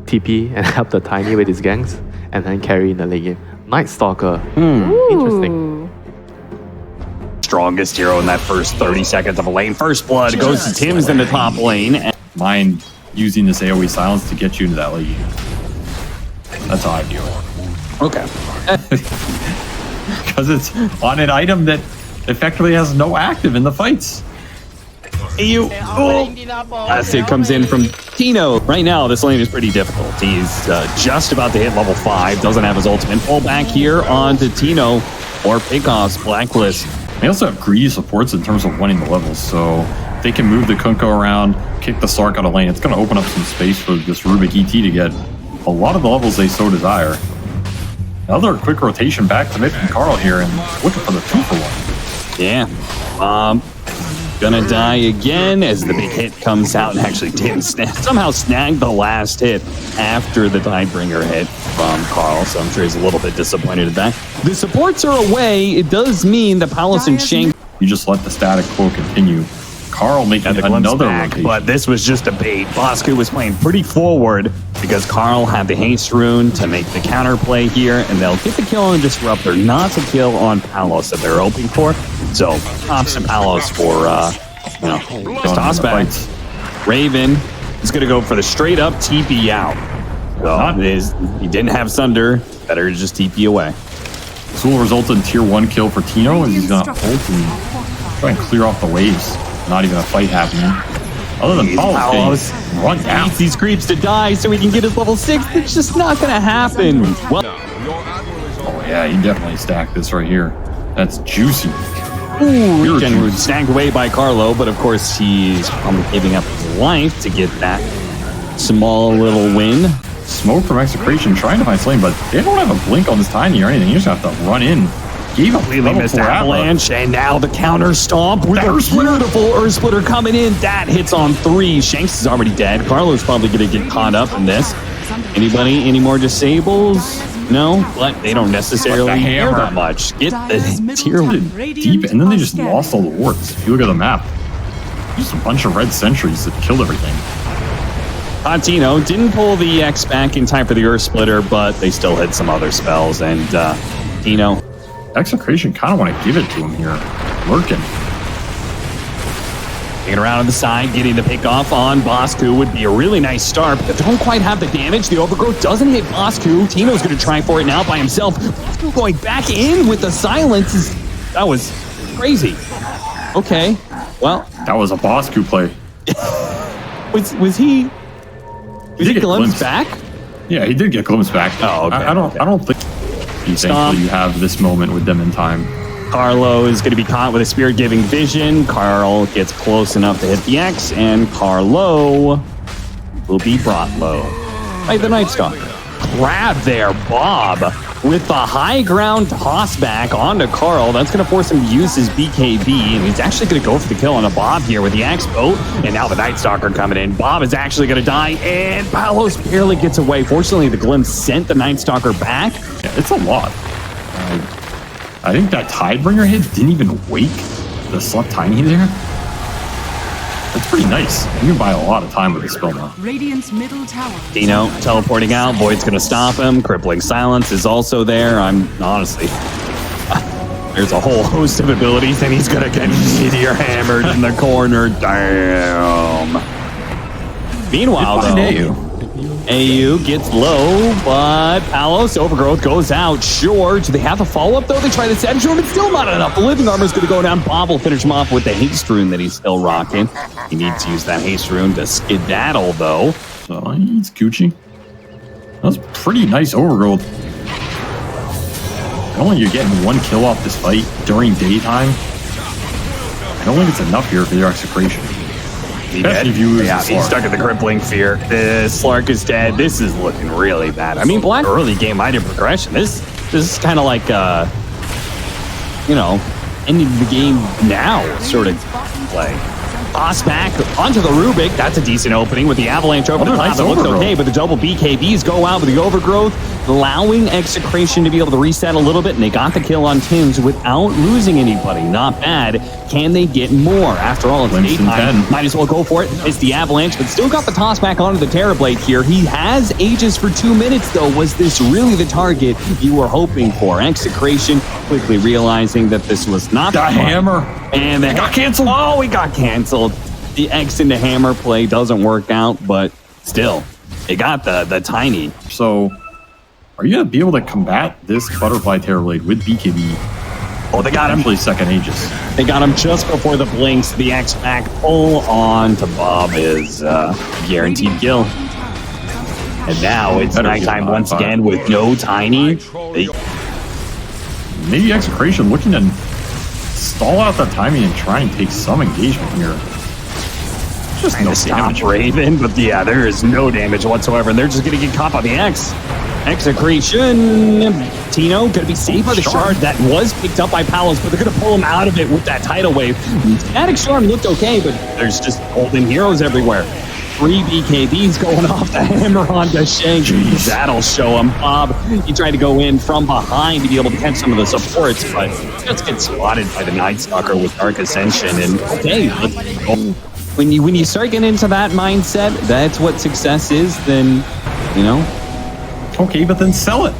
TP and help the Tiny with his ganks, and then carry in the late game. Night Stalker. Interesting. Strongest hero in that first 30 seconds of a lane. First blood goes to Tim's in the top lane. Mind using this AoE silence to get you into that late game. That's how I do it. Okay. Because it's on an item that effectively has no active in the fights. EU. Last hit comes in from Tino. Right now, this lane is pretty difficult. He's just about to hit level 5. Doesn't have his ultimate. Pull back here onto Tino or Pickoff's Blacklist. They also have greedy supports in terms of winning the levels, so if they can move the Kunko around, kick the Slark out of lane, it's going to open up some space for this Rubik ET to get a lot of the levels they so desire. Another quick rotation back to mid from Carl here, and looking for the 2-for-1. Yeah. Gonna die again as the big hit comes out, and actually Tim somehow snagged the last hit after the Tidebringer hit from Carl, so I'm sure he's a little bit disappointed at that. The supports are away. It does mean the Palace and Shank. You just let the static quote continue. Carl making another rotation. But this was just a bait. Bosku was playing pretty forward because Carl had the haste rune to make the counterplay here, and they'll get the kill on Disruptor, not the kill on Palos that they're hoping for. So, props to Palos for, toss back. Raven is going to go for the straight up TP out. So, he didn't have Sunder. Better to just TP away. This will result in tier 1 kill for Tino, and he's going to ult and try and clear off the waves. Not even a fight happening. Other than Palos run down. Needs these creeps to die so he can get his level 6. It's just not going to happen. Well, oh yeah, he definitely stacked this right here. That's juicy. Ooh, Regen snagged away by Carlo, but of course he's giving up his life to get that small little win. Smoke from Execration trying to find Slane, but they don't have a blink on this Tiny or anything. You just have to run in. Gave up completely missed avalanche, and now the counter stomp with a beautiful Earth Splitter coming in. That hits on 3. Shanks is already dead. Carlo's probably going to get caught up in this. Anybody? Any more disables? No, but they don't necessarily care that much. Get the tier deep, and then they just lost all the wards. If you look at the map, just a bunch of red sentries that killed everything. Tino didn't pull the X back in time for the Earth Splitter, but they still hit some other spells, and Tino. Execration kind of want to give it to him here. Lurking. Taking around on the side, getting the pick off on Bosku would be a really nice start, but they don't quite have the damage. The Overgrowth doesn't hit Bosku. Tino's going to try for it now by himself. Bosku going back in with the silence. That was crazy. Okay, well. That was a Bosku play. Was he glimpsed back? Yeah, he did get glimpsed back. Oh, okay. I don't think... Thankfully, you have this moment with them in time. Carlo is going to be caught with a Spirit-Giving Vision. Carl gets close enough to hit the X, and Carlo will be brought low by the Night Stalker. Grab there, Bob, with the high ground toss back onto Carl. That's going to force him to use his BKB, and he's actually going to go for the kill on a Bob here with the X boat, and now the Night Stalker coming in. Bob is actually going to die, and Palos barely gets away. Fortunately, the glimpse sent the Night Stalker back. Yeah, it's a lot. I think that Tidebringer hit didn't even wake the Slut Tiny there. That's pretty nice. You can buy a lot of time with this spell now. Radiant's middle tower. Dino teleporting out. Void's going to stop him. Crippling Silence is also there. I'm honestly... There's a whole host of abilities, and he's going to get meteor hammered in the corner. Damn. Meanwhile, though... AU gets low, but Palos Overgrowth goes out. Sure. Do they have a follow-up, though? They try the Savage Room. It's still not enough. The Living Armor is going to go down. Bob will finish him off with the Haste Rune that he's still rocking. He needs to use that Haste Rune to skedaddle, though. So he's Gucci. That was pretty nice Overgrowth. Not only you're getting 1 kill off this fight during daytime, I don't think it's enough here for your Execration. He's stuck in the crippling fear. The Slark is dead. This is looking really bad. I mean, Black early game minded progression. This is kind of like ending the game now sort of play. Toss back onto the Rubik. That's a decent opening with the Avalanche over the top. Nice It looks overgrowth. okay, but the double BKBs go out with the Overgrowth, allowing Execration to be able to reset a little bit, and they got the kill on Tim's without losing anybody. Not bad. Can they get more? After all, it's Clemson daytime. 10. Might as well go for it. It's the Avalanche, but still got the toss back onto the Terrorblade here. He has Aegis for 2 minutes, though. Was this really the target you were hoping for? Execration quickly realizing that this was not The one. hammer. And then got canceled. Oh, he got canceled. The X into hammer play doesn't work out, but still, they got the tiny. So, are you going to be able to combat this Butterfly Terrorblade with BKB? Oh, they got him. Actually, second Aegis. They got him just before the blinks. The X back pull on to Bob is guaranteed kill. And now it's Better nighttime get once by. again with no tiny. Maybe Execration looking to stall out that timing and try and take some engagement here. Just no Stop damage. Raven, but yeah, there is no damage whatsoever, and they're just going to get caught by the X. Execration. Tino going to be saved by the shard that was picked up by Palos, but they're going to pull him out of it with that tidal wave. Static Shard looked okay, but there's just golden heroes everywhere. 3 BKBs going off the hammer onto Shank. That'll show him. Bob, he tried to go in from behind to be able to catch some of the supports, but just gets spotted by the Night Stalker with Dark Ascension. And okay, when you start getting into that mindset, that's what success is, then, you know, Okay, but then sell it.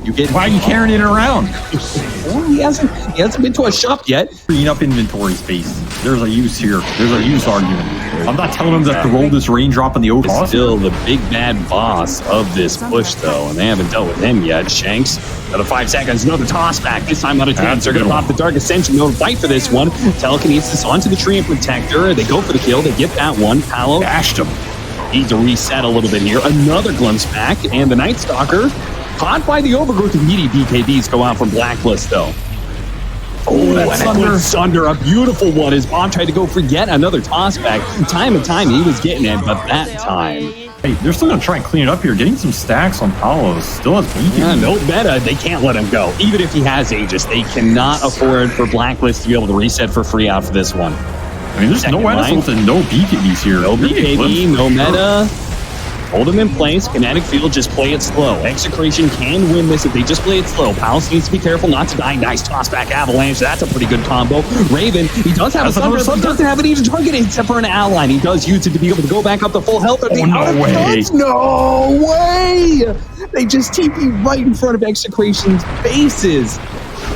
you get. Why are you carrying it around? Well, he hasn't been to a shop yet. Freeing up inventory space. There's a use here. There's a use argument. I'm not telling him to throw this raindrop in the ocean. Still the big bad boss of this push, though, and they haven't dealt with him yet. Shanks, another 5 seconds, another toss back. This time out of 10. That's They're a going to good pop the Dark Ascension. No fight for this one. Telekinesis onto the Tree and Protector. They go for the kill. They get that one. Palo Dashed him. needs to reset a little bit here. Another glimpse back, and the Night Stalker caught by the Overgrowth. Immediate BKBs go out from Blacklist, though. Oh, that's and a good Sunder, a beautiful one. As Bob tried to go for yet another toss back. Time and time he was getting it, but that time, Hey, they're still going to try and clean it up here. Getting some stacks on Palos. Still has BKB. no meta. They can't let him go. Even if he has Aegis, they cannot afford for Blacklist to be able to reset for free out for this one. I mean, there's Second no line. Edisult and no BKBs here. No BKB, Glimpse no for sure. meta. Hold him in place. Kinetic Field, just play it slow. Execration can win this if they just play it slow. Palace needs to be careful not to die. Nice toss back Avalanche. That's a pretty good combo. Raven, he does have a Thunder, but he doesn't have an even target except for an ally. He does use it to be able to go back up to full health. Oh, no way. No way! They just TP right in front of Execration's faces.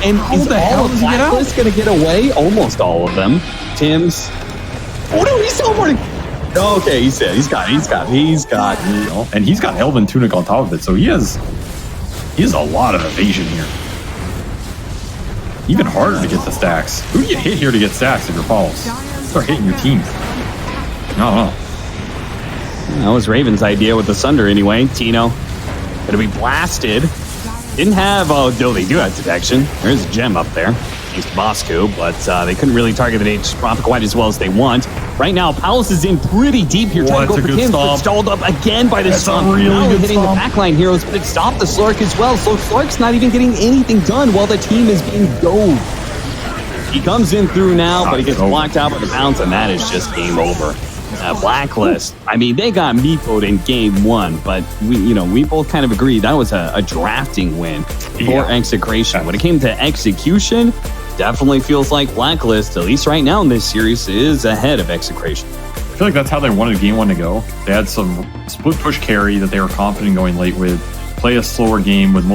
And is the hell all of does he get out? Blacklist going to get away? Almost all of them. Tim's. Oh no, he's teleporting. Okay, he's got. And he's got Elven Tunic on top of it, so he has a lot of evasion here. Even harder to get the stacks. Who do you hit here to get stacks if you're Palos? Start hitting your team. I don't know. That was Raven's idea with the Sunder anyway. Tino gonna be blasted. Didn't have, oh no, they do have detection. There's a gem up there. Thanks to Bosco, but they couldn't really target the Aegis Prophet quite as well as they want. Right now, Palace is in pretty deep here, trying to That's go a for good Tim, but stomp. stalled up again by the That's a stomp. really Now good hitting stomp. the backline heroes, but it stopped the Slark as well, so Slark's not even getting anything done while the team is being dove. He comes in through now, but he gets blocked out by the bounce, and that is just game over. Blacklist. I mean, they got meepoed in game 1, but we both kind of agreed that was a drafting win for Execration. When it came to execution, definitely feels like Blacklist, at least right now in this series, is ahead of Execration. I feel like that's how they wanted game 1 to go. They had some split push carry that they were confident going late with, play a slower game with multiple